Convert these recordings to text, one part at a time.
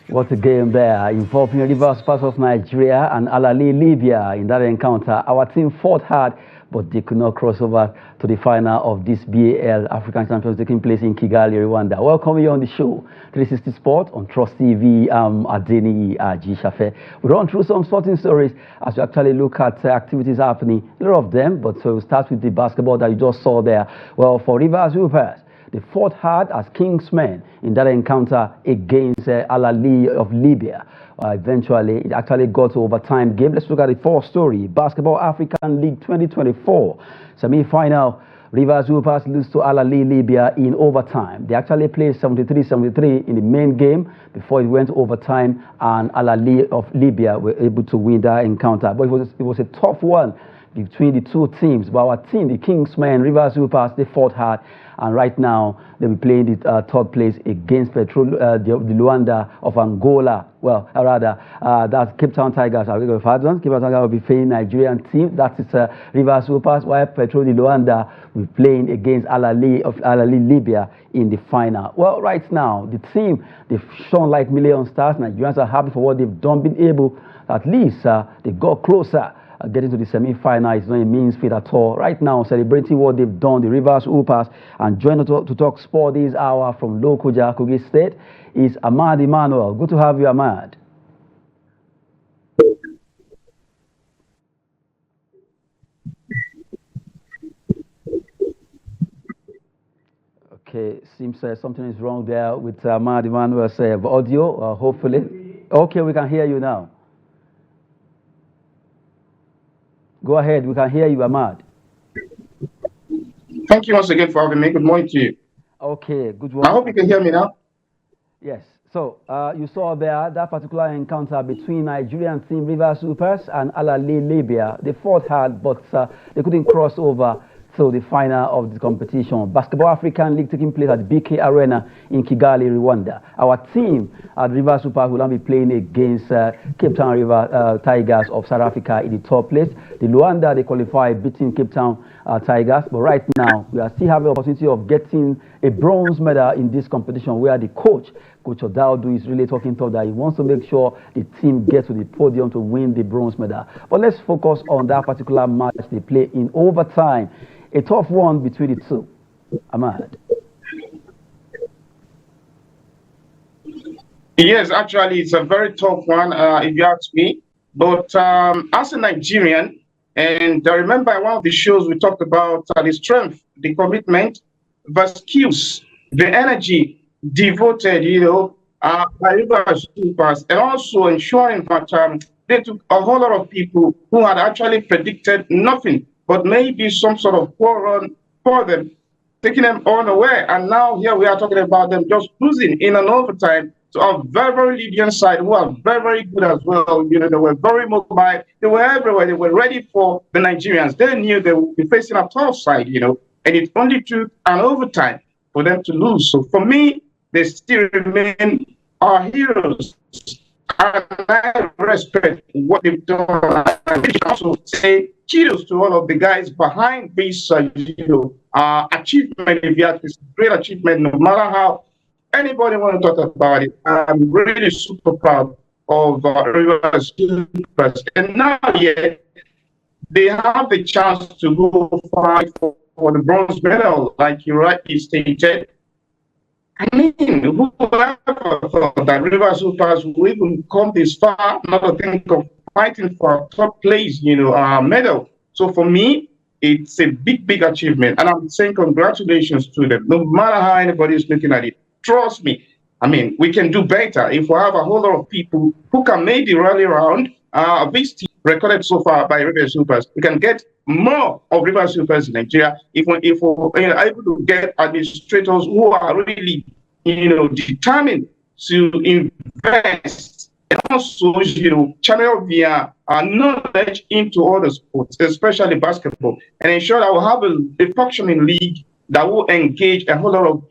What a game there, involving Rivers part of Nigeria and Al-Ahly Libya. In that encounter, our team fought hard, but they could not cross over to the final of this BAL African Champions taking place in Kigali, Rwanda. Welcome you on the show, 360 Sport on Trust TV. Adeni Ajishafe. We run through some sporting stories as we actually look at activities happening. A lot of them, but so we'll start with the basketball that you just saw there. Well, for Rivers Hoopers, they fought hard as Kingsmen in that encounter against Al-Ahly of Libya. Eventually, it actually got to overtime game. Let's look at the fourth story. Basketball African League 2024 semi-final. Rivers Hoopers lose to Al-Ahly Libya in overtime. They actually played 73-73 in the main game before it went to overtime, and Al-Ahly of Libya were able to win that encounter. But it was a tough one between the two teams. But our team, the Kingsmen, Rivers Hoopers, they fought hard. And right now, they'll be playing the third place against the Luanda of Angola. Well, rather, that's Cape Town Tigers. Cape Town Tigers will be playing Nigerian team. That is Rivers Hoopers, while Petro de Luanda will be playing against Al-Ahly of Al-Ahly Libya in the final. Well, right now, the team, they've shown like million stars. Nigerians are happy for what they've done, been able, at least they got closer. Getting to the semi-final is not a means feat at all. Right now, celebrating what they've done, the Rivers Hoopers, and joining us to talk sport this hour from Lokoja, Kogi State, is Ahmad Emmanuel. Good to have you, Ahmad. Okay, seems something is wrong there with Ahmad Emmanuel's audio, hopefully. Okay, we can hear you now. Go ahead, we can hear you, Ahmad. Thank you once again for having me. Good morning to you. Okay, good morning. I hope you can hear me now. Yes. So, you saw there that particular encounter between Nigerian team Rivers Hoopers and Al-Ahly Libya. They fought hard, but they couldn't cross over to the final of the competition. Basketball African League taking place at BK Arena in Kigali, Rwanda. Our team at Rivers Hoopers will now be playing against Cape Town Tigers of South Africa in the top place. The Luanda, they qualified, beating Cape Town Tigers. But right now, we are still having the opportunity of getting a bronze medal in this competition, where the Coach Odaudu, is really talking tough that he wants to make sure the team gets to the podium to win the bronze medal. But let's focus on that particular match they play in overtime. A tough one between the two. Ahmad. Yes, actually, it's a very tough one, if you ask me. But as a Nigerian, and I remember one of the shows we talked about the strength, the commitment, the skills, the energy devoted, by Rivers Hoopers, and also ensuring that they took a whole lot of people who had actually predicted nothing but maybe some sort of poor run for them, taking them unaware. And now here we are talking about them just losing in an overtime to a very, very Libyan side who are very, very good as well. They were very mobile. They were everywhere. They were ready for the Nigerians. They knew they would be facing a tough side, and it only took an overtime for them to lose. So for me, they still remain our heroes. And I respect what they've done. I also say kudos to all of the guys behind this, achievement. If you have this great achievement, no matter how anybody want to talk about it, I'm really super proud of Rivers. And now, they have the chance to go fight for the bronze medal, like you rightly stated. I mean, who ever thought that Rivers Hoopers will even come this far, not to think of fighting for a top place, medal. So for me, it's a big, big achievement. And I'm saying congratulations to them, no matter how anybody is looking at it. Trust me, I mean, we can do better if we have a whole lot of people who can make the rally round. This team recorded so far by Rivers Hoopers, we can get more of Rivers Hoopers in Nigeria if we're able to get administrators who are really, determined to invest and also, channel their knowledge into other sports, especially basketball, and ensure that we'll have a functioning league that will engage a whole lot of,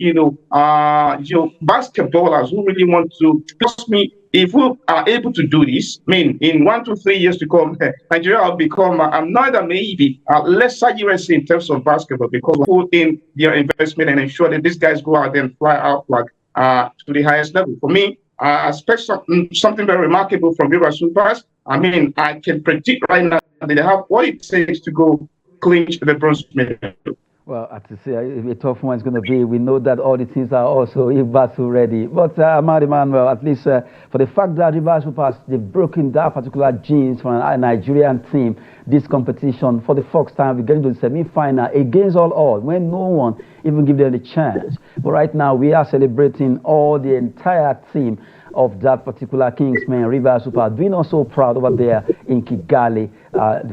basketballers who really want to. Trust me, if we are able to do this, I mean, in 1 to 3 years to come, Nigeria will become another maybe lesser USA in terms of basketball, because we put in their investment and ensure that these guys go out there and fly out like to the highest level. For me, I expect something very remarkable from River Supers. I mean, I can predict right now that they have what it takes to go clinch the bronze medal. Well, as to say, a tough one is going to be. We know that all the teams are also in battle ready. But Ahmad Emmanuel, at least for the fact that Rivers Super, they've broken that particular genes from a Nigerian team, this competition, for the first time, we're getting to the semi-final against all odds, when no one even give them the chance. But right now, we are celebrating all the entire team of that particular Kingsmen Rivers Super, being also proud over there in Kigali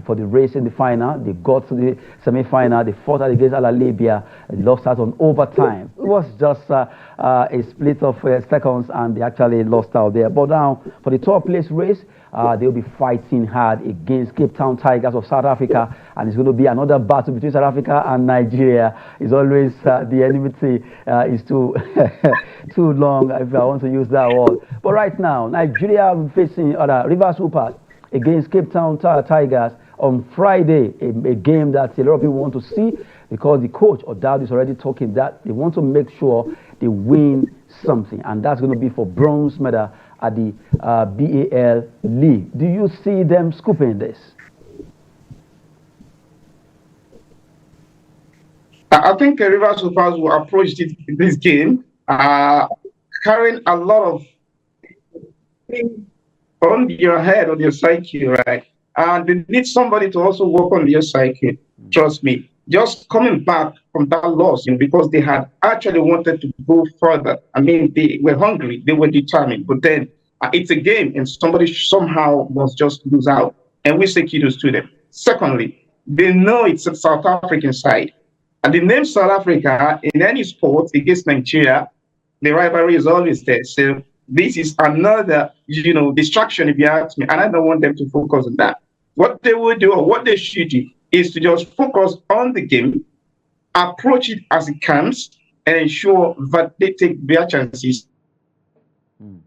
for the race in the final. They got to the semi-final. They fought against Libya, lost out on overtime. It was just a split of seconds, and they actually lost out there. But now for the top place race, they'll be fighting hard against Cape Town Tigers of South Africa, and it's going to be another battle between South Africa and Nigeria. It's always the enmity is too too long, if I want to use that word. But right now, Nigeria will be facing Rivers Super against Cape Town Tigers on Friday, a game that a lot of people want to see, because the coach O'Dowd is already talking that they want to make sure they win something, and that's going to be for bronze medal at the BAL League. Do you see them scooping this? I think Rivers Super will approach this game carrying a lot of things on your head, on your psyche, right? And they need somebody to also work on their psyche. Trust me. Just coming back from that loss, because they had actually wanted to go further. I mean, they were hungry, they were determined, but then it's a game, and somebody somehow must just lose out, and we say kudos to them. Secondly, they know it's a South African side, and the name South Africa in any sport against Nigeria, the rivalry is always there. So this is another, distraction, if you ask me, and I don't want them to focus on that. What they will do, or what they should do, is to just focus on the game, approach it as it comes, and ensure that they take their chances and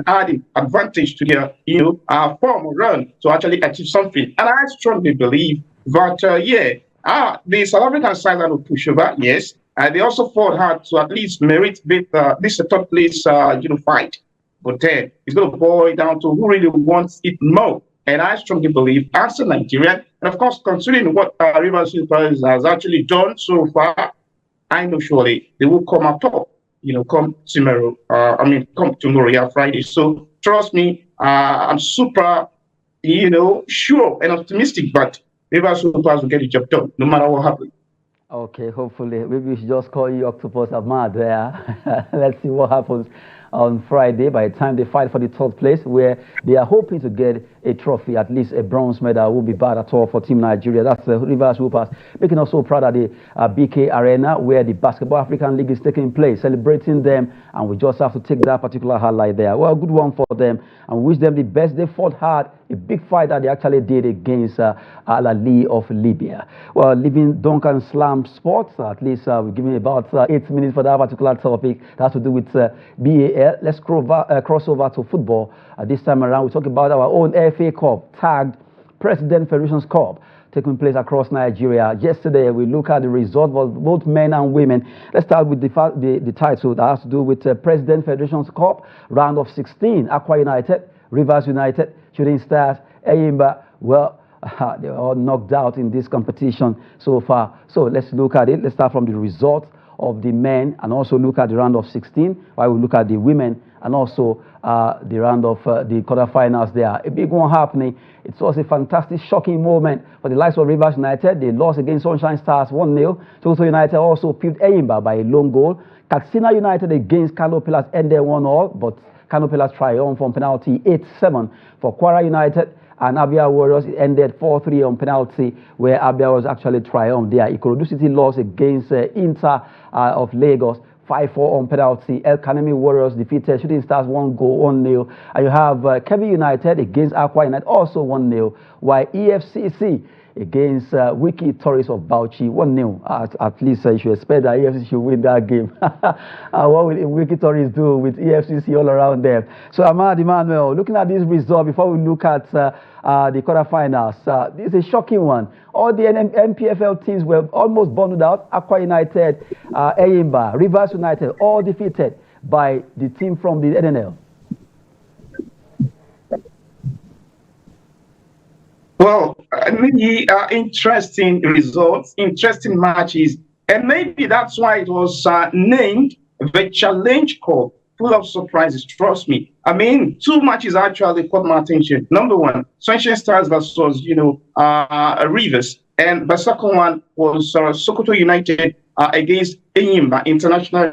adding advantage to their form or run to actually achieve something. And I strongly believe that the South African side that will push over, yes. They also fought hard to at least merit this top place fight. But then it's going to boil down to who really wants it more. And I strongly believe, as a Nigerian, and of course, considering what Rivers Super has actually done so far, I know surely they will come up top, come tomorrow. Come tomorrow, yeah, Friday. So trust me, I'm super, sure and optimistic, but Rivers Super will get the job done, no matter what happens. Okay, hopefully. Maybe we should just call you Octopus Ahmad there. Let's see what happens on Friday by the time they fight for the third place, where they are hoping to get a trophy, at least a bronze medal. Will be bad at all for Team Nigeria. That's the Rivers Hoopers, making us so proud at the BK Arena, where the Basketball African League is taking place, celebrating them, and we just have to take that particular highlight there. Well, good one for them, and we wish them the best. They fought hard, a big fight that they actually did against Al-Ahly of Libya. Well, leaving Duncan Slam Sports, at least we're giving about 8 minutes for that particular topic. That has to do with BAL. Let's cross over to football. This time around, we talk about our own FA Cup, tagged President Federations Cup, taking place across Nigeria. Yesterday, we look at the result of both men and women. Let's start with the title that has to do with President Federations Cup, round of 16. Akwa United, Rivers United, Shooting Stars, Eyimba. Well, they were all knocked out in this competition so far. So let's look at it. Let's start from the result of the men and also look at the round of 16, while we look at the women and also the round of the quarterfinals there. A big one happening. It was a fantastic, shocking moment for the likes of Rivers United. They lost against Sunshine Stars 1-0. Toto United also peeled Eyimba by a lone goal. Katsina United against Kano Pillars ended 1-1, but Kano Pillars triumphed on penalty 8-7 for Kwara United. And Abia Warriors ended 4-3 on penalty, where Abia Warriors actually triumphed there. Ikorodu City lost against Inter of Lagos 5-4 on penalty. El Kanemi Warriors defeated Shooting Stars 1-0. And you have Kebbi United against Akwa United, also 1-0. While EFCC against Wiki Tourist of Bauchi. 1-0. At least you should expect that EFCC should win that game. What will Wiki Tourist do with EFCC all around them? So, Ahmad Emmanuel, looking at this result before we look at the quarterfinals, this is a shocking one. All the MPFL teams were almost bundled out. Akwa United, Eyimba, Rivers United, all defeated by the team from the NNL. Well, many interesting results, interesting matches, and maybe that's why it was named the Challenge Cup. Full of surprises, trust me. I mean, 2 matches actually caught my attention. Number one, Sunshine Stars versus, Rivers. And the second one was Sokoto United against Eyimba International.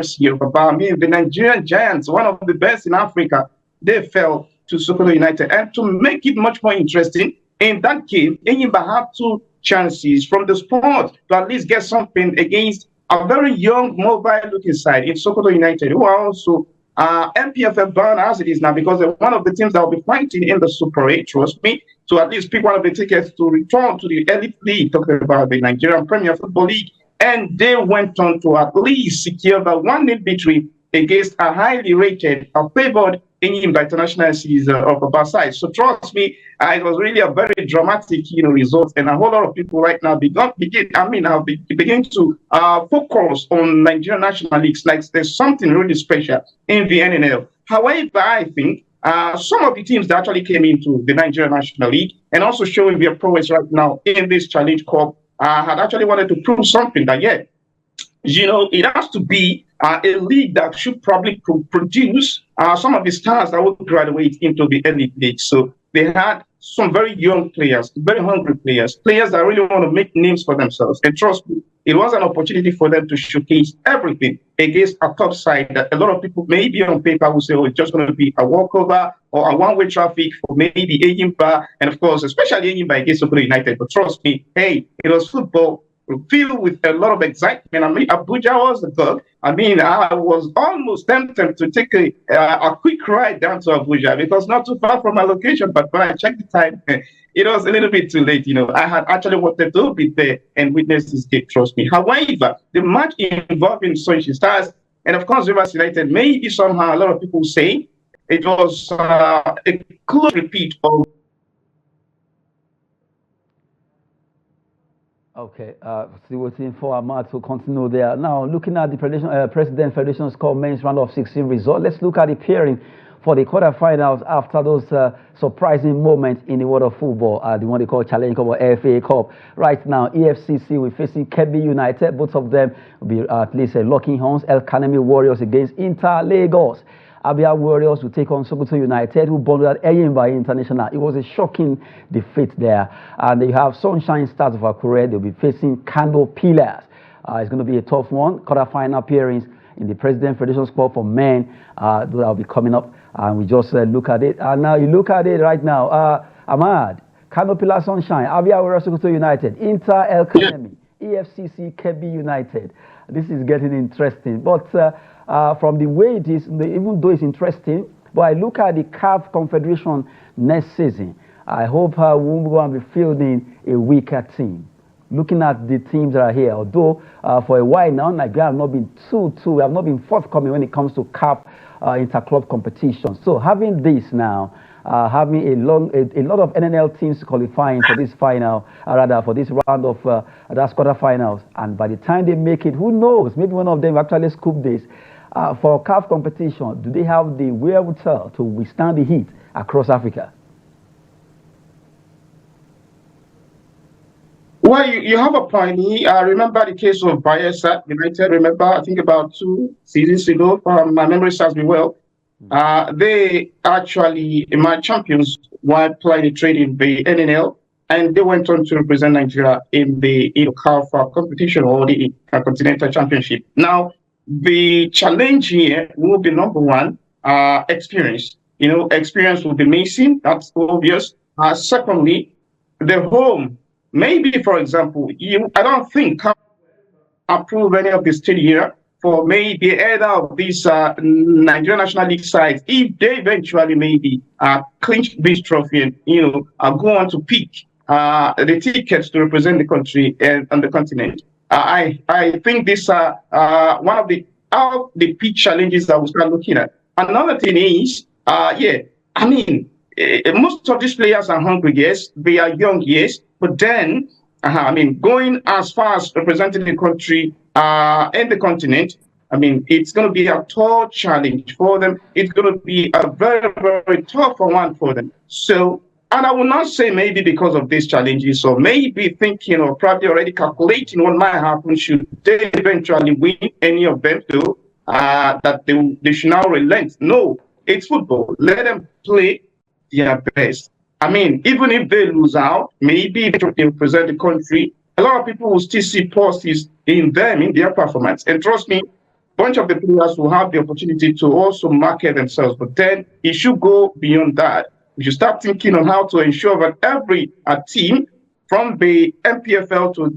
I mean, the Nigerian Giants, one of the best in Africa, they fell to Sokoto United. And to make it much more interesting, in that game, Eyimba had 2 chances from the spot to at least get something against a very young, mobile-looking side in Sokoto United, who are also MPFL bound as it is now, because they're one of the teams that will be fighting in the Super 8, trust me, to at least pick one of the tickets to return to the Elite League, talking about the Nigerian Premier Football League. And they went on to at least secure the 1-0 victory against a highly rated, favored Eyimba International series of Basai. So trust me, it was really a very dramatic, result, and a whole lot of people right now begin to focus on Nigerian National Leagues like there's something really special in the NNL. However, I think some of the teams that actually came into the Nigerian National League and also showing their prowess right now in this Challenge Cup had actually wanted to prove something that, it has to be a league that should probably produce some of the stars that will graduate into the Elite League. So they had some very young players, very hungry players that really want to make names for themselves. And trust me, it was an opportunity for them to showcase everything against a top side that a lot of people maybe on paper will say, oh, it's just going to be a walkover or a one-way traffic for maybe Eyimba, and of course, especially Eyimba against Sokoto United. But trust me, hey, it was football filled with a lot of excitement. I mean, Abuja was the goal. I mean, I was almost tempted to take a quick ride down to Abuja because not too far from my location, but when I checked the time, it was a little bit too late. I had actually wanted to be there and witness this game, trust me. However, the match involving Sunshine Stars and, of course, Rivers United, maybe somehow a lot of people say it was a close repeat of. Okay, still waiting for Ahmad to continue there. Now, looking at the President Federation's Cup men's round of 16 result, let's look at the pairing for the quarterfinals after those surprising moments in the world of football, the one they call Challenge Cup or FA Cup. Right now, EFCC will be facing Kebbi United. Both of them will be at least Locking Horns, El Kanemi Warriors against Inter Lagos. Abia Warriors will take on Sokoto United, who bundled at Eyimba International. It was a shocking defeat there. And you have Sunshine Stars of Akure. They'll be facing Kando Pillars. It's going to be a tough one. Quarter-final appearance in the President Federation's Cup for men that will be coming up. And we just look at it. And now you look at it right now. Ahmad, Kando Pillars Sunshine, Abia Warriors Sokoto United, Inter El Kanemi, EFCC Kebbi United. This is getting interesting. But from the way it is, even though it's interesting, but I look at the CAF Confederation next season, I hope we won't go and be fielding a weaker team. Looking at the teams that are here, although for a while now, Nigeria have not been we have not been forthcoming when it comes to CAF inter-club competition. So having this now, having a lot of NNL teams qualifying for this final, for this round of that's quarterfinals, and by the time they make it, who knows? Maybe one of them actually scoop this. For CAF competition, do they have the wherewithal to withstand the heat across Africa? Well, you have a point. I remember the case of Bayelsa United. Remember, I think about 2 seasons ago, my memory serves me well. They actually emerged champions while playing the trade in the NNL, and they went on to represent Nigeria in the CAF competition or the Continental Championship. Now, the challenge here will be number one, experience. Experience will be missing. That's obvious. Secondly, the home. Maybe, for example, I don't think CAF approve any of the state here for maybe either of these Nigerian National League sides if they eventually maybe clinch this trophy and go on to peak the tickets to represent the country and on the continent. I think this are one of the big challenges that we start looking at. Another thing is, yeah, I mean, most of these players are hungry, yes, they are young, yes, but then, I mean, going as far as representing the country and the continent, I mean, it's going to be a tall challenge for them. It's going to be a very, very tough one for them. So, and I will not say maybe because of these challenges, or maybe thinking or probably already calculating what might happen should they eventually win any of them, though, that they should now relent. No, it's football. Let them play their best. I mean, even if they lose out, maybe if they represent the country, a lot of people will still see positives in them, in their performance. And trust me, bunch of the players will have the opportunity to also market themselves. But then it should go beyond that. We should start thinking on how to ensure that every team, from the MPFL to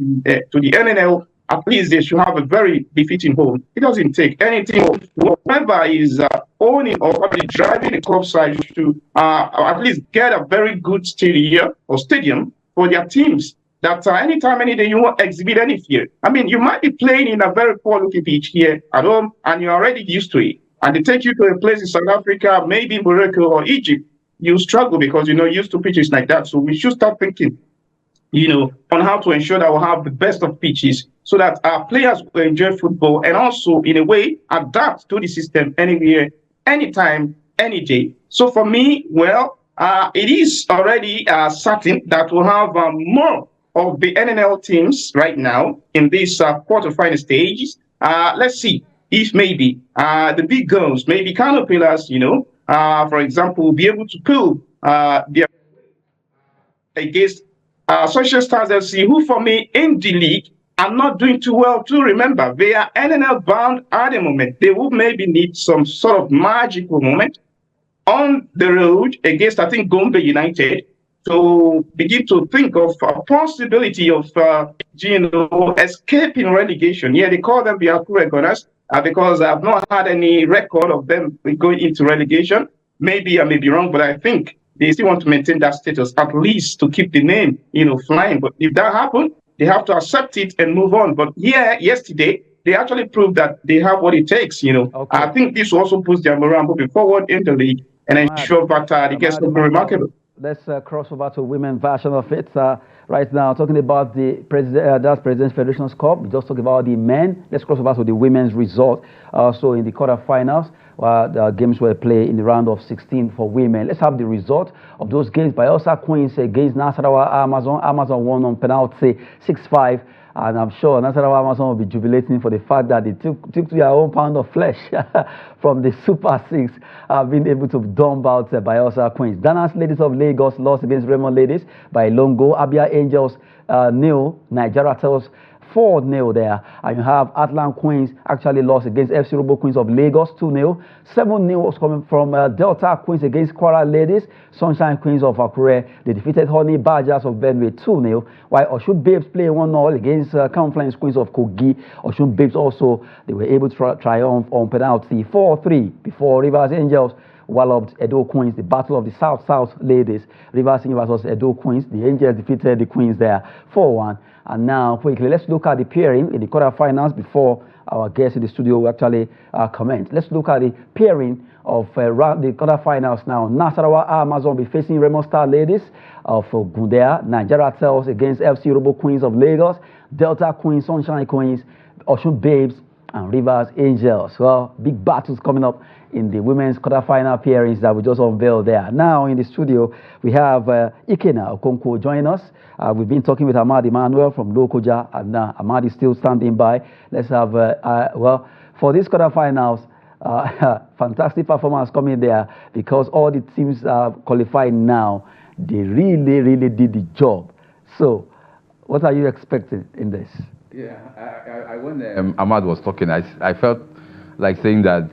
the NNL, at least they should have a very befitting home. It doesn't take anything. Whoever is owning or probably driving a club side to at least get a very good stadium for their teams. That anytime, any day you won't exhibit any fear. I mean, you might be playing in a very poor-looking pitch here at home, and you're already used to it. And they take you to a place in South Africa, maybe Morocco or Egypt, you struggle because you're not used to pitches like that. So we should start thinking, on how to ensure that we'll have the best of pitches so that our players will enjoy football and also, in a way, adapt to the system anywhere, anytime, any day. So for me, well, it is already certain that we'll have more of the NNL teams right now in this quarterfinal stages. Let's see if maybe the big girls, maybe Canopilas, for example, will be able to pull their against Social Stars FC, who for me in the league are not doing too well too. Remember, they are NNL bound at the moment. They will maybe need some sort of magical moment on the road against, I think, Gombe United, to begin to think of a possibility of escaping relegation. Yeah, they call them the Akwa Gunners because I've not had any record of them going into relegation. Maybe I may be wrong, but I think they still want to maintain that status, at least to keep the name, flying. But if that happens, they have to accept it and move on. But yeah, yesterday, they actually proved that they have what it takes, Okay. I think this also puts their morale moving forward in the league and ensure that they get something remarkable. Let's cross over to women's version of it. Right now, talking about the President's Federation's Cup. We just talked about the men. Let's cross over to the women's result. So in the quarterfinals, the games were played in the round of 16 for women. Let's have the result of those games. Bayelsa Queens against Nasarawa Amazon. Amazon won on penalty 6-5. And I'm sure Nasarawa Amazon will be jubilating for the fact that they took their own pound of flesh from the Super 6, being able to dump out Bayelsa Queens. Danas Ladies of Lagos lost against Raymond Ladies by Longo. Abia Angels nil. Nigeria Tels 4-0 there. And you have Atlant Queens actually lost against FC Robo Queens of Lagos 2-0. 7-0 was coming from Delta Queens against Kwara Ladies. Sunshine Queens of Akure, they defeated Honey Badgers of Benue 2-0. While Osun Babes play 1-0 against Confluence Queens of Kogi. Osun Babes also, they were able to triumph on penalty 4-3 before Rivers Angels walloped Edo Queens, the battle of the South-South ladies. Rivers Angels versus Edo Queens. The Angels defeated the Queens there 4-1. And now, quickly, let's look at the pairing in the quarterfinals before our guests in the studio will actually comment. Let's look at the pairing of the quarterfinals now. Nasarawa Amazon will be facing Remo Star Ladies of Gundea. Nigeria Tels against FC Robo Queens of Lagos. Delta Queens, Sunshine Queens, Osun Babes, and Rivers Angels. Well, big battles coming up in the women's quarterfinal pairings that we just unveiled there. Now in the studio, we have Ikena Okonkwo joining us. We've been talking with Ahmad Emmanuel from Lokoja, and Ahmad is still standing by. Let's have, well, for these quarterfinals, fantastic performance coming there because all the teams qualified now, they really, really did the job. So, what are you expecting in this? Yeah, when Ahmad was talking, I felt like saying that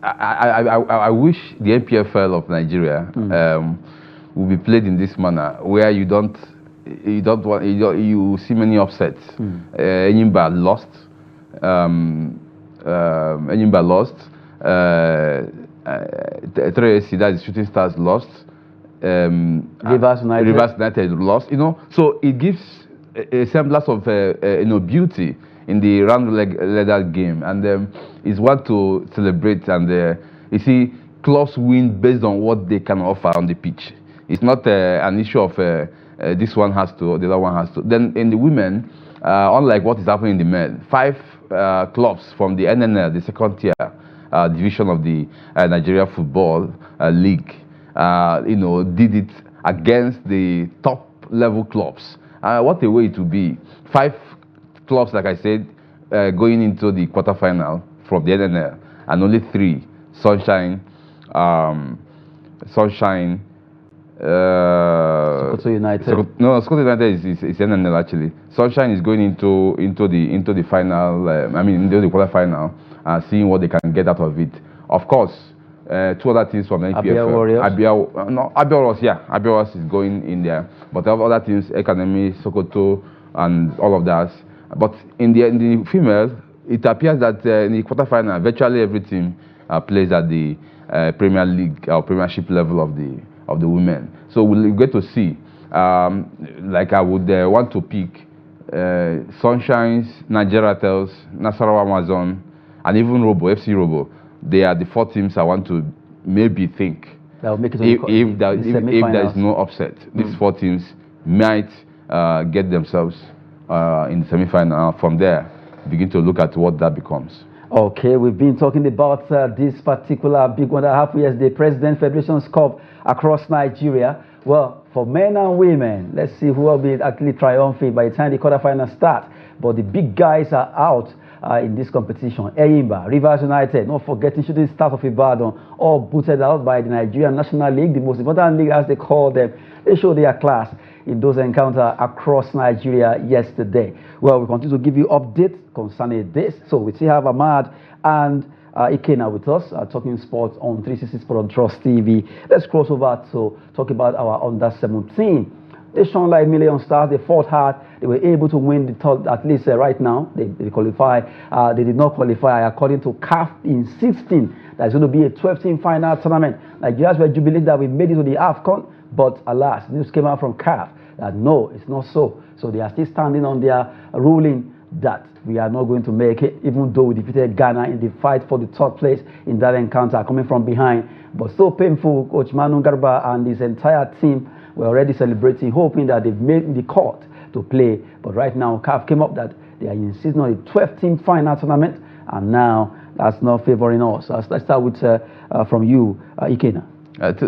I wish the MPFL of Nigeria will be played in this manner, where you see many upsets. Enyimba lost. Enyimba lost. 3AC, that is Shooting Stars, lost. Rivers United lost. So it gives a semblance of beauty in the round leather game, and it's what to celebrate. And you see, clubs win based on what they can offer on the pitch. It's not an issue of this one has to, the other one has to. Then in the women, unlike what is happening in the men, 5 clubs from the NNL, the second tier division of the Nigeria Football League, did it against the top level clubs. What a way to be. 5 clubs, like I said, going into the quarterfinal from the NNL, and only 3, Sunshine, Sokoto United. Sokoto United is NNL actually. Sunshine is going into the final. Into the quarterfinal, seeing what they can get out of it. Of course, 2 other teams from NPFL. Abia Warriors. Abia Warriors, yeah. Abia Warriors is going in there. But other teams, Academy, Sokoto, and all of that. But in the female, it appears that in the quarterfinal, virtually every team plays at the Premier League or Premiership level of the women. So we'll get to see. Like I would want to pick Sunshines, Nigeria Tels, Nasarawa Amazon, and even FC Robo. They are the 4 teams I want to maybe think. That will make it if there is no upset. These 4 teams might get themselves in the semi-final. From there, begin to look at what that becomes. Okay, we've been talking about this particular big one that happened yesterday, President Federation's Cup across Nigeria. Well, for men and women, let's see who will be actually triumphant by the time the quarterfinals start. But the big guys are out in this competition. Eyimba, Rivers United, not forgetting Shooting Stars of Ibadan, all booted out by the Nigerian National League, the most important league as they call them. They show their class in those encounters across Nigeria yesterday. Well, we continue to give you updates concerning this. So we still have Ahmad and Ikena with us, talking sports on 360 Sport on Trust TV. Let's cross over to talk about our under-17. They shone like million stars. They fought hard. They were able to win the third, at least right now. They qualify. They did not qualify according to CAF in 16. There's going to be a 12-team final tournament. Nigerians were jubilant that we made it to the AFCON, but alas, news came out from CAF that no, it's not so. So they are still standing on their ruling that we are not going to make it, even though we defeated Ghana in the fight for the third place in that encounter, coming from behind. But so painful, Coach Manu Garba and his entire team were already celebrating, hoping that they've made the court to play. But right now, CAF came up that they are insisting on a 12-team final tournament, and now that's not favoring us. So let's start with from you, Ikena.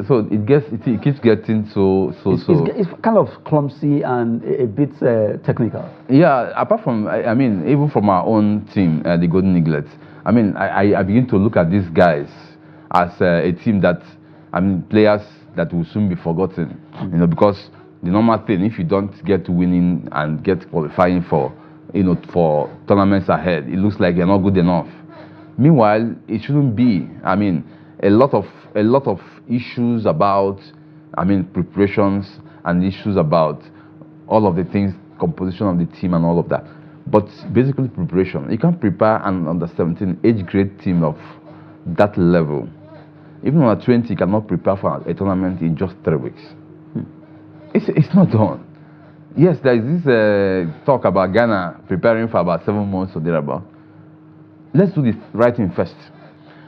So it keeps getting so. It's kind of clumsy and a bit technical. Yeah, apart from, even from our own team, the Golden Eaglets, I begin to look at these guys as a team that, players that will soon be forgotten, because the normal thing, if you don't get winning and get qualifying for tournaments ahead, it looks like you're not good enough. Meanwhile, it shouldn't be. A lot of issues about, preparations and issues about all of the things, composition of the team and all of that. But basically preparation. You can't prepare an under-17 age grade team of that level. Even under 20, you cannot prepare for a tournament in just 3 weeks. It's not done. Yes, there is this talk about Ghana preparing for about 7 months or thereabout. Let's do the right thing first.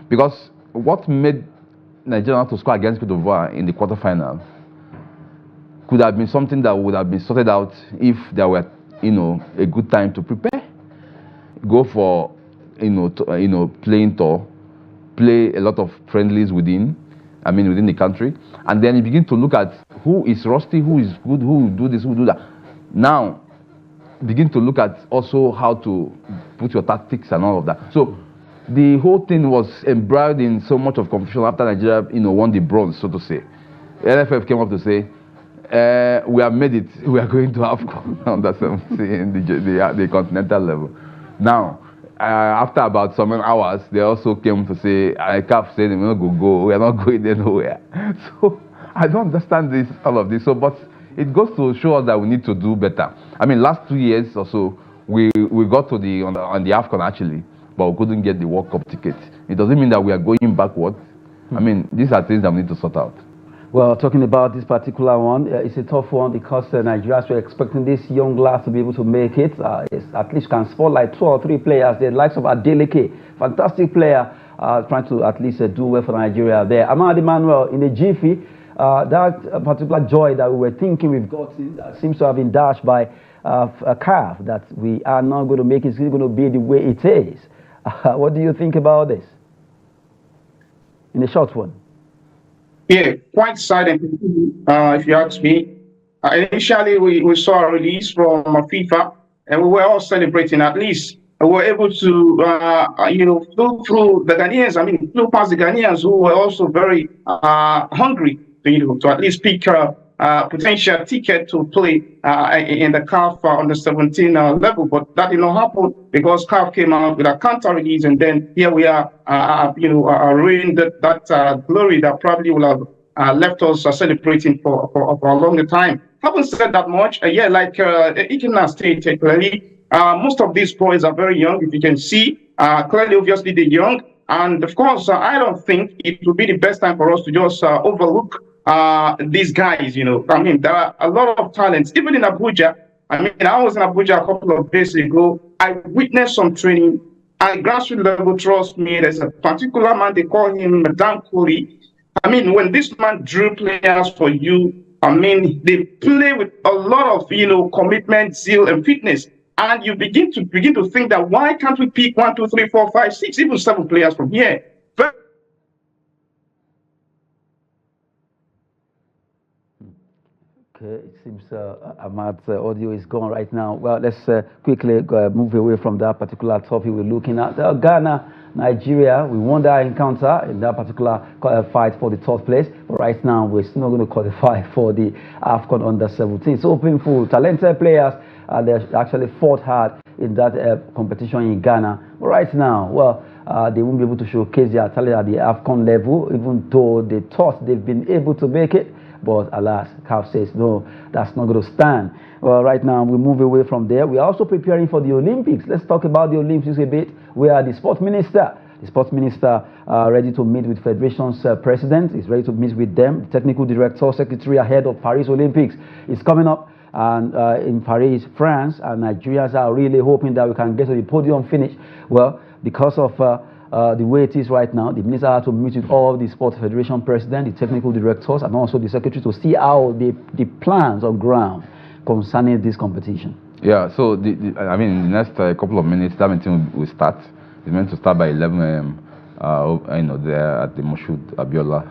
Because what made Nigeria not to score against Cote d'Ivoire in the quarterfinal could have been something that would have been sorted out if there were, a good time to prepare. Go for, playing tour, play a lot of friendlies within the country, and then you begin to look at who is rusty, who is good, who will do this, who will do that. Now, begin to look at also how to put your tactics and all of that. So the whole thing was embroiled in so much of confusion after Nigeria, won the bronze, so to say. The NFF came up to say, we have made it. We are going to AFCON on the continental level. Now, after about some hours, they also came to say, CAF said, we're not going to go. We are not going anywhere. So I don't understand all of this. So, but it goes to show us that we need to do better. Last 2 years or so, we got to on the AFCON actually, but we couldn't get the World Cup ticket. It doesn't mean that we are going backward. These are things that we need to sort out. Well, talking about this particular one, it's a tough one because Nigerians were expecting this young lad to be able to make it. At least can spot like 2 or 3 players. The likes of Adeleke, fantastic player, trying to at least do well for Nigeria there. Ahmad Emmanuel in the jiffy, that particular joy that we were thinking we've gotten seems to have been dashed by a calf that we are not going to make it. It's going to be the way it is. What do you think about this? In the short one. Yeah, quite silent, if you ask me. Initially, we saw a release from FIFA, and we were all celebrating. At least we were able to, flew through the Ghanaians. I mean, flew past the Ghanaians who were also very hungry, to at least pick a potential ticket to play in the CAF under 17 level. But that did not happen because CAF came out with a counter release, and then here we are, ruining that glory that probably will have left us celebrating for a longer time. Haven't said that much. Like Ikena stated clearly, most of these boys are very young. If you can see, clearly, obviously, they're young. And of course, I don't think it would be the best time for us to just overlook these guys. I mean, there are a lot of talents, even in Abuja. I mean, I was in Abuja a couple of days ago. I witnessed some training at grassroots level. Trust me, there's a particular man, they call him Dan Cooley. I mean, when this man drew players for you, I mean, they play with a lot of, commitment, zeal, and fitness. And you begin to think that why can't we pick 1, 2, 3, 4, 5, 6, even 7 players from here? Okay, it seems Ahmad's audio is gone right now. Well, let's quickly move away from that particular topic we're looking at. Ghana, Nigeria, we won that encounter in that particular fight for the 3rd place. But right now, we're still not going to qualify for the AFCON under 17. So painful, talented players. They actually fought hard in that competition in Ghana. But right now, well, they won't be able to showcase their talent at the AFCON level, even though they thought they've been able to make it. But alas, CAF says, no, that's not going to stand. Well, right now, we move away from there. We are also preparing for the Olympics. Let's talk about the Olympics a bit. We are the sports minister. The sports minister ready to meet with Federation's president. Is ready to meet with them. The technical director, secretary ahead of Paris Olympics is coming up. And in Paris, France, and Nigerians are really hoping that we can get to the podium finish. Well, because of the way it is right now, the minister had to meet with all the sports federation president, the technical directors, and also the secretary to see how the plans on ground concerning this competition. Yeah, so I mean, in the next couple of minutes, that meeting will start. It's meant to start by 11 a.m. There at the Moshood Abiola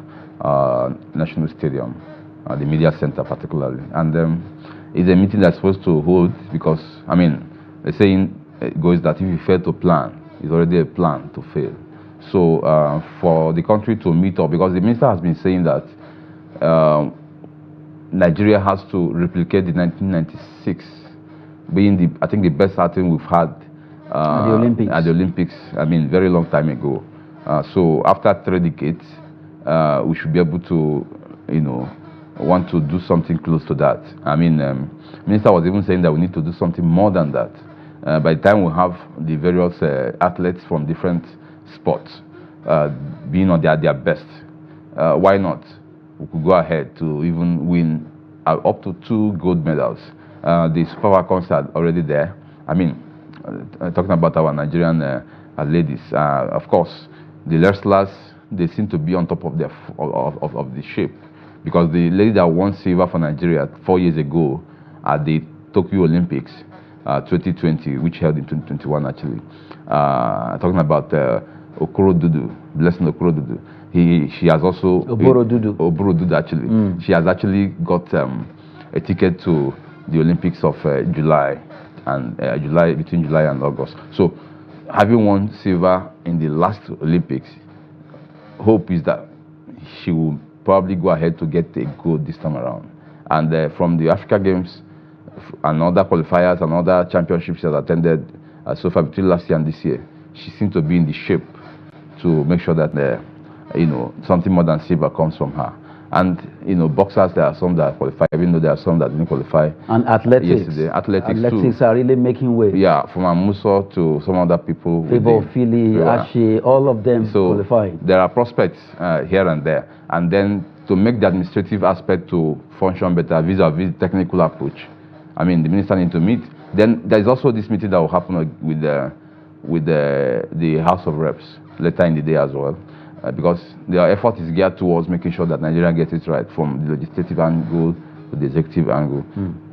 National Stadium, the media center particularly, and it's a meeting that's supposed to hold because I mean, the saying goes that if you fail to plan, it's already a plan to fail. So for the country to meet up, because the minister has been saying that Nigeria has to replicate the 1996 being I think the best outing we've had at the Olympics. I mean, very long time ago. So after 3 decades, we should be able to, want to do something close to that. I mean, minister was even saying that we need to do something more than that. By the time we have the various athletes from different sports being on their best, why not? We could go ahead to even win up to 2 gold medals. The Super Falcons are already there. I mean, talking about our Nigerian ladies, of course, the wrestlers, they seem to be on top of the shape, because the lady that won silver for Nigeria 4 years ago at the Tokyo Olympics 2020, which held in 2021 actually, talking about Okorodudu, Blessing Okorodudu. She has also Oborodudu actually. She has actually got a ticket to the Olympics of July and between July and August. So, having won silver in the last Olympics, hope is that she will probably go ahead to get a gold this time around. And from the Africa Games and other qualifiers and other championships she has attended so far between last year and this year, she seems to be in the shape to make sure that something more than silver comes from her. And boxers, there are some that qualify, even though there are some that didn't qualify. And athletics. Yesterday. Athletics are really making way. Yeah, from Amuso to some other people. Fabo, Philly, Ashe, all of them qualifying. There are prospects here and there. And then to make the administrative aspect to function better vis-a-vis technical approach. I mean, the minister need to meet. Then there is also this meeting that will happen with the House of Reps later in the day as well, because their effort is geared towards making sure that Nigeria gets it right from the legislative angle to the executive angle,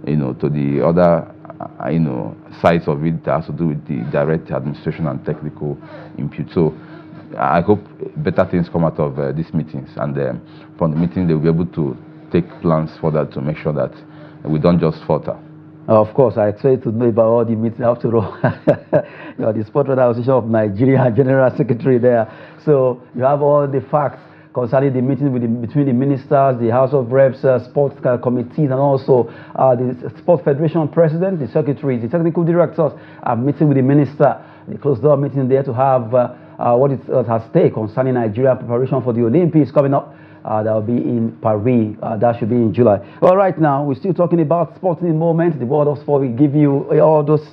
to the other, sides of it that has to do with the direct administration and technical input. So I hope better things come out of these meetings, and from the meeting they will be able to take plans further to make sure that we don't just falter. Of course, I expect to know about all the meetings. After all, you are the Sport Radar Association of Nigeria General Secretary there. So you have all the facts concerning the meeting between the ministers, the House of Reps, sports committees, and also the Sports Federation President, the secretaries, the technical directors are meeting with the minister. The closed-door meeting there to have what is at stake concerning Nigeria preparation for the Olympics coming up. That will be in Paris. That should be in July. Well, right now, we're still talking about sporting moments. The world of sport will give you all those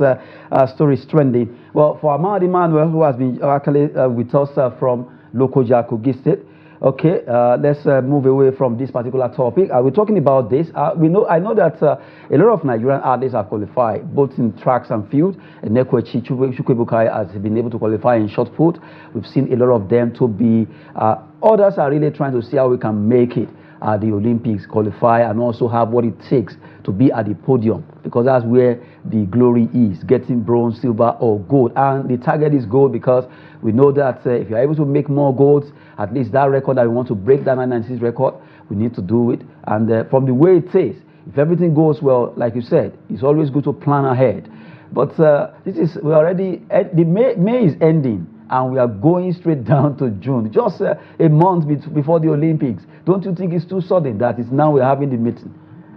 stories trending. Well, for Ahmad Emmanuel, who has been actually with us from Lokoja, Kogi State. Okay, let's move away from this particular topic. We're talking about this. I know that a lot of Nigerian athletes have qualified, both in tracks and field. And Nekwechi Chukwebukai has been able to qualify in short put. We've seen a lot of them to be. Others are really trying to see how we can make it at the Olympics, qualify, and also have what it takes to be at the podium, because that's where the glory is, getting bronze, silver, or gold. And the target is gold, because we know that if you're able to make more golds, at least that record that we want to break, that 996 record, we need to do it. And from the way it is, if everything goes well, like you said, it's always good to plan ahead. But we're already, May is ending, and we are going straight down to June, just a month before the Olympics. Don't you think it's too sudden that it's now we're having the meeting?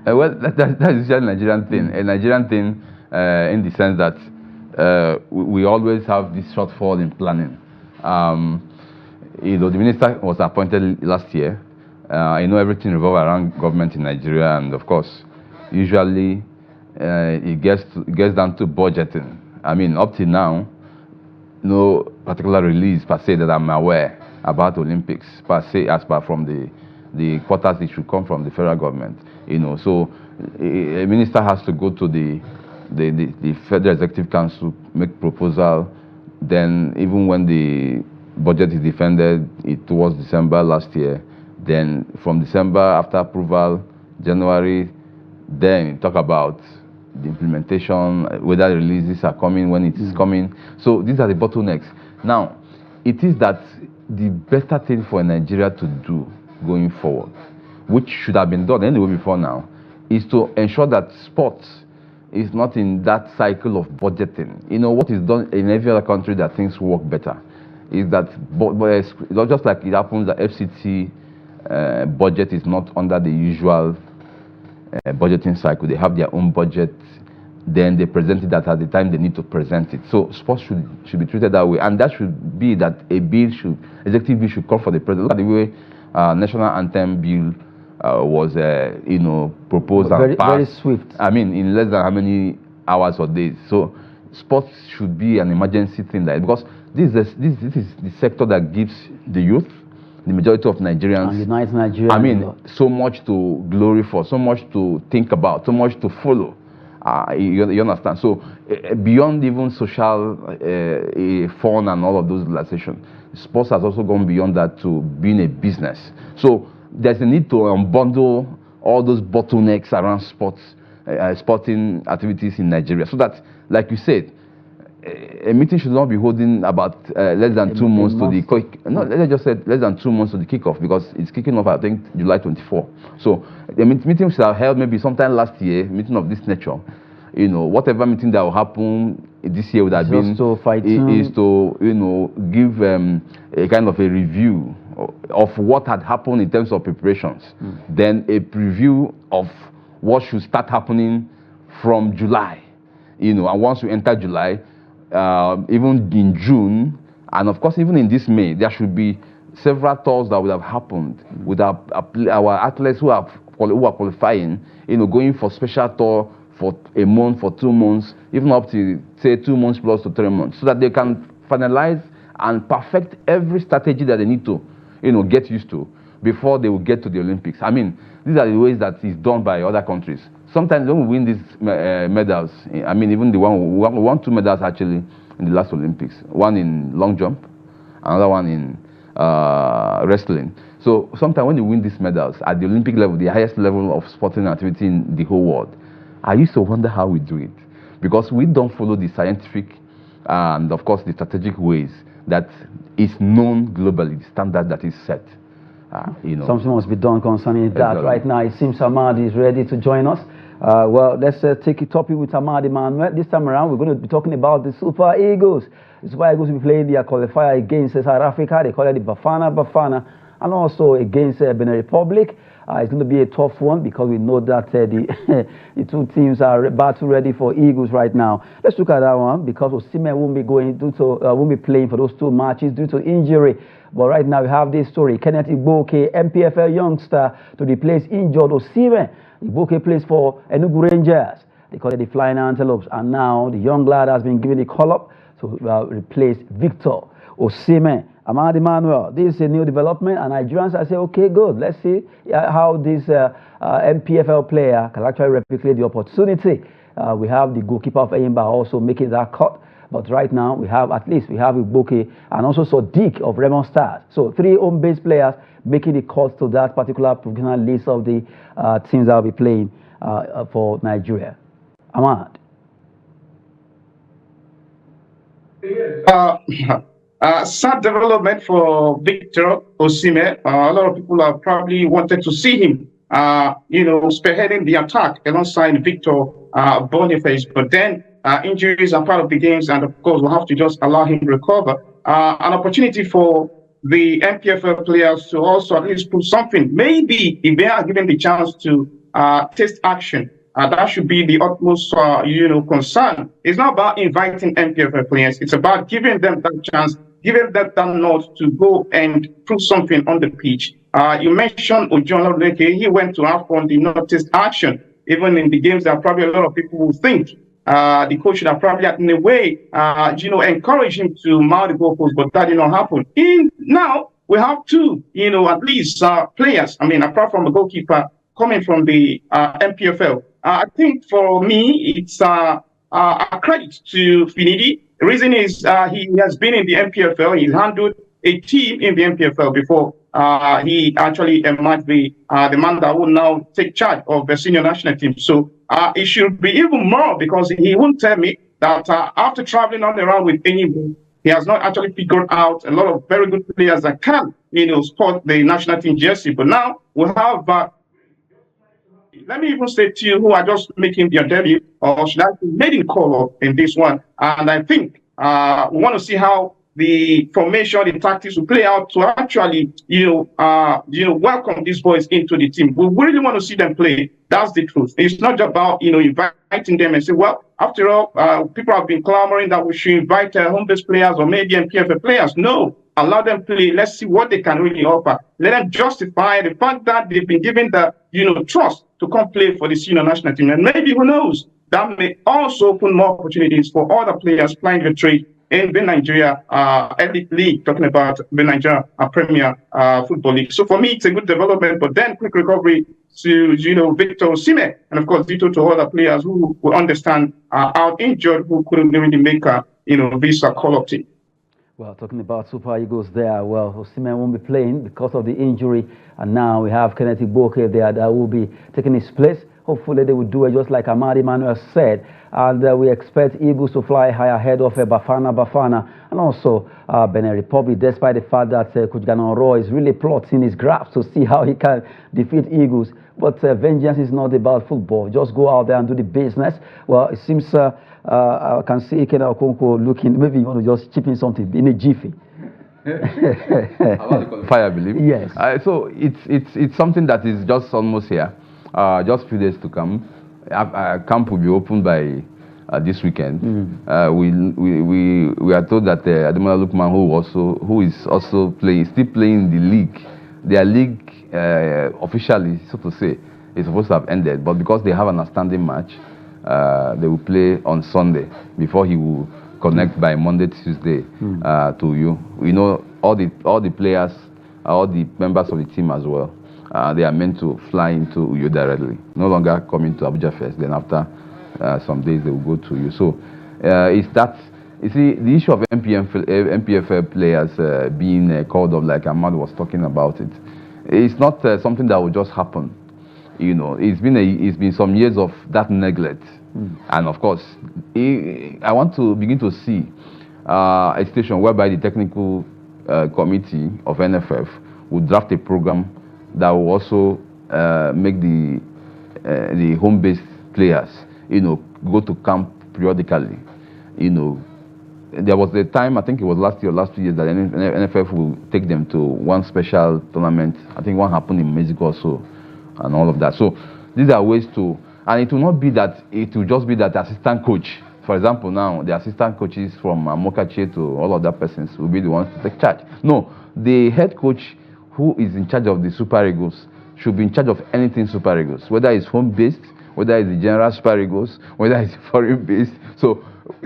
Well, that is just a Nigerian thing. A Nigerian thing in the sense that we always have this shortfall in planning. The minister was appointed last year. I know everything revolves around government in Nigeria, and of course, usually it gets down to budgeting. I mean, up till now, no particular release per se that I'm aware about Olympics per se, as per from the quotas it should come from the federal government. So a minister has to go to the Federal Executive Council, make proposal. Then even when the budget is defended towards December last year, then from December after approval, January, then talk about the implementation, whether the releases are coming, when it is coming. So these are the bottlenecks. Now, it is that the better thing for Nigeria to do going forward, which should have been done anyway before now, is to ensure that sports is not in that cycle of budgeting. What is done in every other country that things work better is that, it's not just like it happens that FCT budget is not under the usual budgeting cycle. They have their own budget, then they present it at the time they need to present it. So sports should be treated that way, and that should be that executive bill should call for the president. Look at the way national anthem bill was proposed and passed. Very swift. I mean, in less than how many hours or days. So sports should be an emergency thing, because this is the sector that gives the youth, the majority of Nigerians, and unites Nigeria. I mean, so much to glory for, so much to think about, so much to follow. You understand? So beyond even social fun and all of those relations, sports has also gone beyond that to being a business. So there's a need to unbundle all those bottlenecks around sporting activities in Nigeria, so that, like you said, a meeting should not be holding about less than 2 months to the let's just say less than 2 months to the kickoff, because it's kicking off, I think, July 24. So the meeting should have held maybe sometime last year, meeting of this nature. Whatever meeting that will happen this year would have been is to give a kind of a review of what had happened in terms of preparations, then a preview of what should start happening from July. And once we enter July, even in June, and of course even in this May, there should be several tours that would have happened with our athletes who are qualifying, going for special tour for a month, for 2 months, even up to say 2 months plus to 3 months, so that they can finalize and perfect every strategy that they need to, get used to before they will get to the Olympics. I mean, these are the ways that it's done by other countries. Sometimes when we win these medals, I mean, even the one we won 2 medals actually in the last Olympics. One in long jump, another one in wrestling. So sometimes when you win these medals at the Olympic level, the highest level of sporting activity in the whole world, I used to wonder how we do it, because we don't follow the scientific and of course the strategic ways that is known globally, the standard that is set. You know, something must be done concerning that. Right now it seems Ahmad is ready to join us. Well, let's take a topic with Ahmad Emmanuel. This time around, we're going to be talking about the Super Eagles. The Super Eagles will be playing their qualifier against South Africa. They call it the Bafana, and also against Benin Republic. It's going to be a tough one because we know that the two teams are battle ready for Eagles right now. Let's look at that one because Osimhen won't be playing for those 2 matches due to injury. But right now we have this story: Kenneth Igboke, MPFL youngster, to replace injured Osimhen. Igboke plays for Enugu Rangers. They call it the Flying Antelopes, and now the young lad has been given a call-up to replace Victor Osimhen. Ahmad Emmanuel, this is a new development, and Nigerians are saying, okay, good. Let's see how this MPFL player can actually replicate the opportunity. We have the goalkeeper of Eyimba also making that cut. But right now, we have Igboke and also Sadiq of Raymond Stars. So 3 home-based players making the cut to that particular provisional list of the teams that will be playing for Nigeria. Ahmad. Sad development for Victor Osimhen. A lot of people have probably wanted to see him, spearheading the attack alongside Victor Boniface. But then injuries are part of the games, and of course, we'll have to just allow him to recover. An opportunity for the MPFL players to also at least prove something. Maybe if they are given the chance to test action, that should be the utmost, concern. It's not about inviting MPFL players. It's about giving them that chance, giving them that nod to go and prove something on the pitch. You mentioned Ojon Lodeke. He went to Akwa, did not test action. Even in the games, there are probably a lot of people who think the coach should have probably, in a way, encouraged him to mount the goalpost, but that did not happen. Now, we have 2, at least players, apart from the goalkeeper, coming from the MPFL. I think for me, it's a credit to Finidi. The reason is he has been in the MPFL. He's handled a team in the MPFL before he actually emerged the man that will now take charge of the senior national team. So it should be even more, because he won't tell me that after traveling on around with Enyimbu, he has not actually figured out a lot of very good players that can, sport the national team jersey. But now we have, let me even say to you, who are just making their debut, or should I be made in call-up in this one. And I think we want to see how the formation, the tactics will play out to actually, welcome these boys into the team. We really want to see them play. That's the truth. It's not just about, inviting them and say, well, after all, people have been clamoring that we should invite home-based players or maybe MPFL players. No, allow them play. Let's see what they can really offer. Let them justify the fact that they've been given the, trust to come play for the senior national team. And maybe, who knows, that may also open more opportunities for other players playing the trade in the Nigeria Elite League, talking about the Nigeria Premier Football League. So for me, it's a good development, but then quick recovery to, Victor Osimhen, and of course, Vito to other players who will understand are injured, who couldn't really make this call-up team. Well, talking about Super Eagles there, well, Osimhen won't be playing because of the injury, and now we have Kenneth Igboke there that will be taking his place. Hopefully they will do it just like Ahmad Emmanuel said, and we expect Eagles to fly high ahead of Bafana, and also Benin Republic, despite the fact that Coach Roy is really plotting his graphs to see how he can defeat Eagles. But vengeance is not about football. Just go out there and do the business. Well, it seems I can see Ikena Okonkwo looking, maybe you want to just chip in something in a jiffy. About the qualifier, I believe. Yes. So it's something that is just almost here. Just a few days to come. Camp will be opened by this weekend. We are told that Ademola Lookman, who is also still playing the league. Their league officially, so to say, is supposed to have ended, but because they have an outstanding match, they will play on Sunday before he will connect by Monday, Tuesday to you. We know all the players all the members of the team as well. They are meant to fly into Uyo directly, no longer coming to Abuja first, then after some days they will go to Uyo. So it's that, you see, the issue of MPFL players being called up, like Ahmad was talking about it, it's not something that will just happen. You know, it's been some years of that neglect. And of course, I want to begin to see a situation whereby the technical committee of NFF will draft a program that will also make the home-based players, you know, go to camp periodically. You know, there was a time, I think it was last year, last 2 years, that NFF will take them to one special tournament. I think one happened in Mexico also, and all of that. So these are ways to, and it will not be that, it will just be that the assistant coach, for example, now the assistant coaches from Mokache to all of that persons will be the ones to take charge. No, the head coach who is in charge of the Super Eagles should be in charge of anything Super Eagles, whether it's home-based, whether it's the general Super Eagles, whether it's foreign-based, so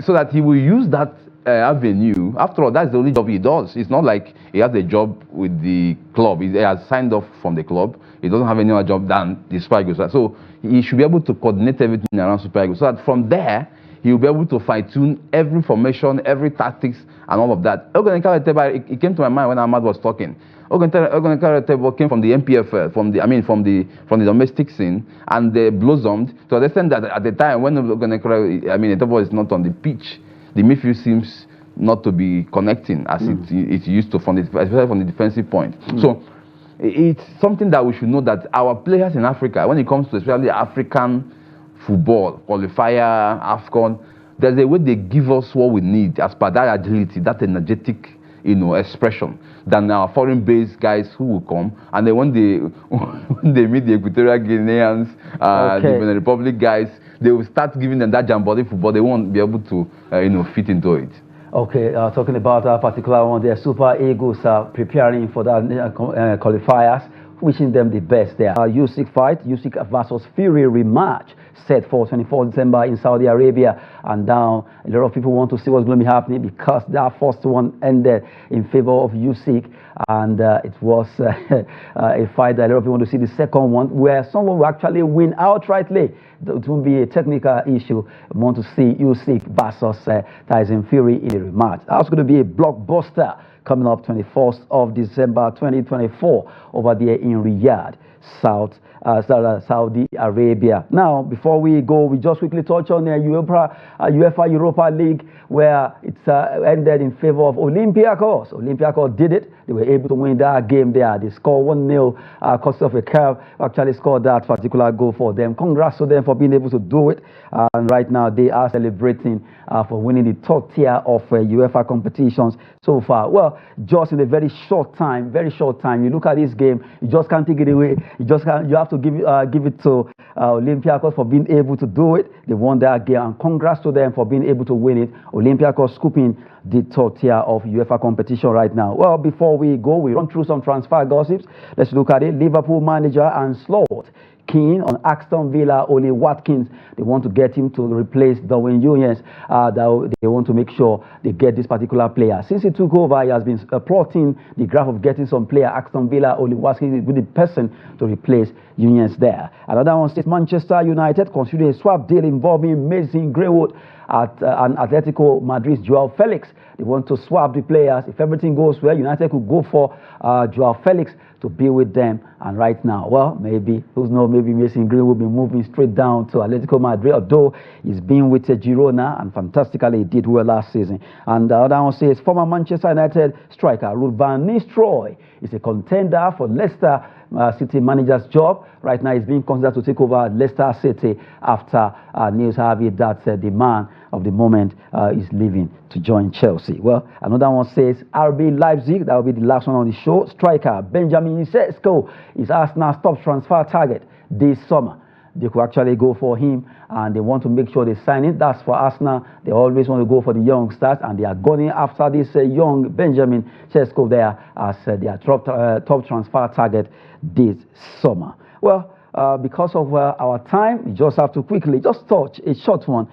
that he will use that avenue. After all, that's the only job he does. It's not like he has a job with the club. He has signed off from the club. He doesn't have any other job than the Super Eagles. So he should be able to coordinate everything around Super Eagles, so that from there, he will be able to fine-tune every formation, every tactics, and all of that. It came to my mind when Ahmad was talking. Ogunekare came from the MPFL, from the domestic scene, and they blossomed to the extent that at the time when Ogunekare, is not on the pitch, the midfield seems not to be connecting as it used to, especially from the defensive point. So it's something that we should know, that our players in Africa, when it comes to especially African football, qualifier, AFCON, there's a way they give us what we need as per that agility, that energetic, expression, than our foreign-based guys who will come, and then when they meet the Equatorial Guineans, the Benin Republic guys, they will start giving them that jambody football. They won't be able to, fit into it. Okay, talking about that particular one, the Super Eagles are preparing for that qualifiers, wishing them the best there. Usyk fight, Usyk versus Fury rematch, set for 24th December in Saudi Arabia, and now a lot of people want to see what's going to be happening, because that first one ended in favor of Usyk, and it was a fight that a lot of people want to see the second one, where someone will actually win outrightly. It won't be a technical issue. We want to see Usyk versus Tyson Fury in a rematch. That's going to be a blockbuster coming up 21st of December 2024 over there in Riyadh, Saudi Arabia. Now, before we go, we just quickly touch on the UEFA Europa League, where it's ended in favor of Olympiacos. Olympiacos did it. They were able to win that game there. They scored 1-0. Christopher Kerr actually scored that particular goal for them. Congrats to them for being able to do it. And right now, they are celebrating for winning the top tier of UEFA competitions so far. Well, just in a very short time, you look at this game, you just can't take it away. You have to give it to Olympiacos for being able to do it. They won that game, and congrats to them for being able to win it. Olympiacos scooping the top tier of UEFA competition right now. Well, before we go, we run through some transfer gossips. Let's look at it. Liverpool manager and slot keen on Aston Villa Oli Watkins. They want to get him to replace Darwin Nunez. They want to make sure they get this particular player. Since he took over, he has been plotting the graph of getting some player. Aston Villa Oli Watkins will be the person to replace Nunez there. Another one says Manchester United consider a swap deal involving Mason Greenwood at Atletico Madrid's Joao Felix. They want to swap the players. If everything goes well, United could go for Joao Felix to be with them. And right now, well, maybe, who's knows, maybe Mason Green will be moving straight down to Atletico Madrid, although he's been with Girona, and fantastically he did well last season. And the other one says former Manchester United striker Ruud van Nistelrooy is a contender for Leicester City manager's job. Right now, he's being considered to take over Leicester City after news have it that the man of the moment is leaving to join Chelsea. Well, another one says RB Leipzig, that will be the last one on the show. Striker Benjamin Sesko is Arsenal's top transfer target this summer. They could actually go for him, and they want to make sure they sign it. That's for Arsenal. They always want to go for the young stars, and they are going after this young Benjamin Sesko there as their top transfer target this summer. Well, because of our time, we just have to quickly just touch a short one.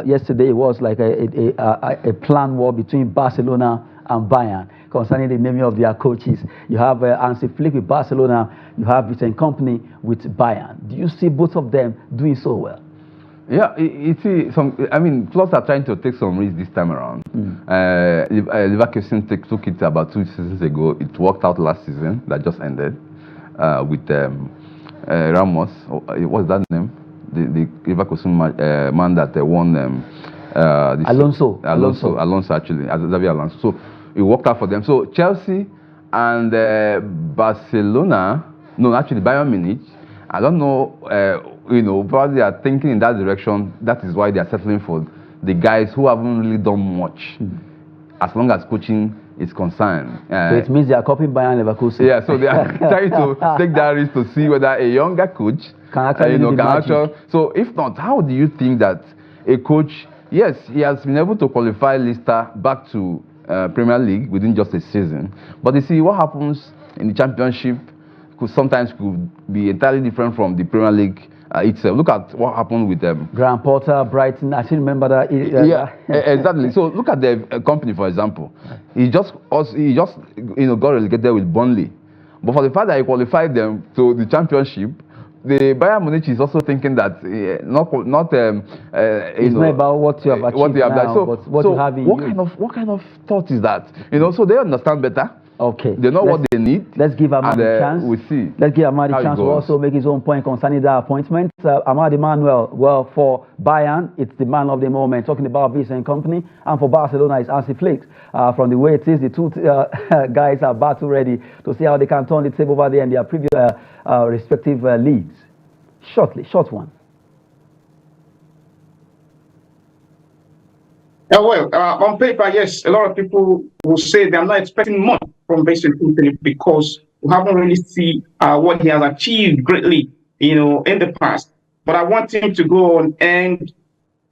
Yesterday it was like a planned war between Barcelona and Bayern. concerning the naming of their coaches. You have Hansi Flick with Barcelona. You have Vincent Kompany with Bayern. Do you see both of them doing so well? Yeah, you see, I mean, clubs are trying to take some risks this time around. Leverkusen took it about 2 seasons ago. It worked out last season, that just ended, with Ramos. What's that name? The Leverkusen man that won. Alonso, actually, Xabi Alonso. So it worked out for them. So Chelsea and Barcelona, no, actually Bayern Munich. I don't know, probably they are thinking in that direction. That is why they are settling for the guys who haven't really done much, as long as coaching is concerned. So it means they are copying Bayern Leverkusen. Yeah, so they are trying to take that risk to see whether a younger coach can actually So if not, how do you think that a coach, yes, he has been able to qualify Leicester back to Premier League within just a season, but you see what happens in the Championship sometimes could be entirely different from the Premier League itself. Look at what happened with them. Graham Potter, Brighton. I still remember that. Yeah, exactly. So look at the company, for example. He just got relegated with Burnley, but for the fact that he qualified them to the Championship, the Bayern Munich is also thinking that it's not about what you have achieved but what you have in you. What kind of thought is that? So they understand better. Okay. They know what they need. Let's give Ahmad a chance. We'll see. Let's give Ahmad a chance to also make his own point concerning that appointment. Ahmad Emmanuel, well, for Bayern, it's the man of the moment, talking about Vincent Kompany, and for Barcelona, it's Hansi Flick. From the way it is, the two guys are battle ready to see how they can turn the table over there in their previous respective leagues. Short one. Well, on paper, yes, a lot of people will say they're not expecting much from Vincent Kompany because we haven't really seen what he has achieved greatly, in the past. But I want him to go on and,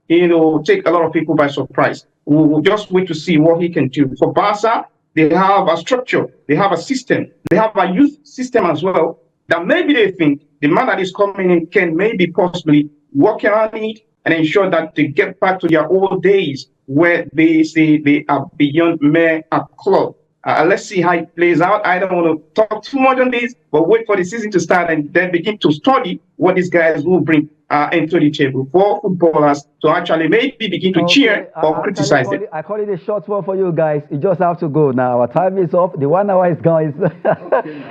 take a lot of people by surprise. We'll just wait to see what he can do. For Barca, they have a structure, they have a system, they have a youth system as well, that maybe they think the man that is coming in can maybe possibly work around it and ensure that they get back to their old days where they say they are beyond mere a club. Let's see how it plays out. I don't want to talk too much on this, but wait for the season to start and then begin to study what these guys will bring into the table for footballers to actually maybe begin to cheer or criticize it. I call it a short one for you guys. You just have to go now. Our time is up. The 1 hour is gone.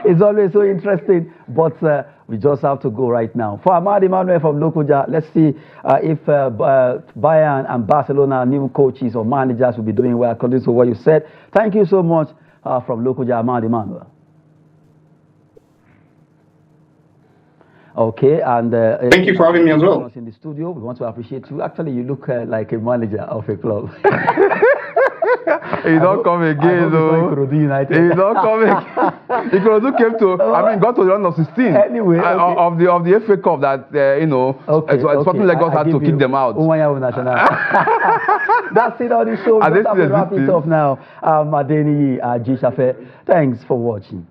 It's always so interesting, but we just have to go right now. For Ahmad Emmanuel from Lokoja, let's see if Bayern and Barcelona new coaches or managers will be doing well according to what you said. Thank you so much from Lokoja, Ahmad Emmanuel. Okay, and thank you for having me as well. In the studio, we want to appreciate you. Actually, you look like a manager of a club. He don't come again, though. He don't come again. Ikorodu came to, got to the round of 16. Anyway, of the FA Cup that Sporting Lagos had to kick them out. That's it on the show. We have to wrap it up now. Adeni Jishafe, thanks for watching.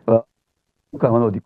Look at one of the